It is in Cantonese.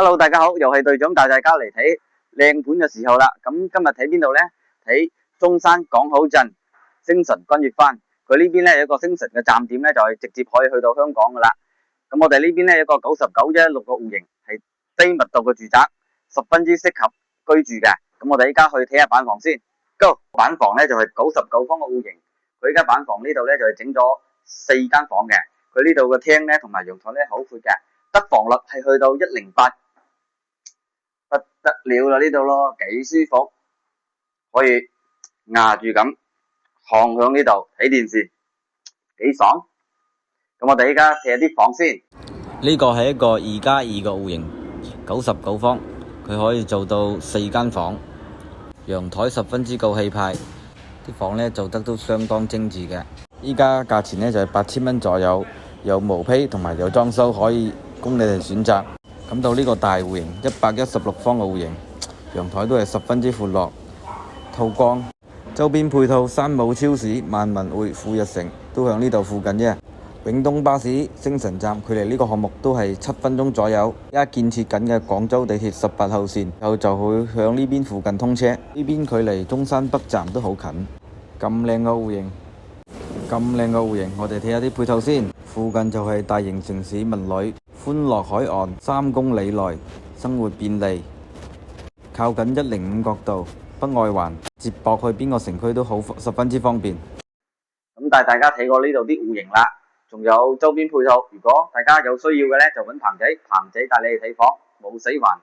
Hello，大家好，又係隊長帶大家嚟睇靚盤嘅時候啦。咁今日睇邊度呢？睇中山港口鎮星晨君悅灣，佢呢邊呢有一個星晨嘅站點呢，就係直接可以去到香港噶啦。咁我哋呢邊呢有一個99/116個戶型，係低密度嘅住宅，十分之適合居住嘅。咁我哋依家去睇下板房先。Go， 板房呢就係99方嘅戶型，佢依家板房呢度呢就係整咗4間房嘅，佢呢度嘅廳呢同埋陽台呢好闊嘅，得房率係去到108。不得了啦，呢度咯，幾舒服，可以壓住咁看向呢度睇電視，幾爽。咁我哋依家睇下啲房先。呢個係一個2+2嘅戶型，99方，佢可以做到4間房，陽台十分之夠氣派，啲房呢做得都相當精緻嘅。依家價錢呢就係8000蚊左右，有毛坯同埋有裝修，可以供你哋選擇。咁到呢個大戶型116方嘅戶型，陽台都係十分之闊落，透光。周邊配套山姆超市、萬民匯、富日城都響呢度附近啫。永東巴士星晨站距離呢個項目都係7分鐘左右。而家建設緊嘅廣州地鐵18號線後就會響呢邊附近通車。呢邊距離中山北站都好近。咁靚嘅戶型，我哋睇下啲配套先。附近就係大型城市文旅。歡樂海岸3公里內，生活便利，靠近105國道，北外環，接駁去邊個城區都好十分之方便。咁帶大家睇過呢度啲戶型啦，仲有周邊配套。如果大家有需要嘅呢，就揾彭仔帶你哋睇房，冇死還。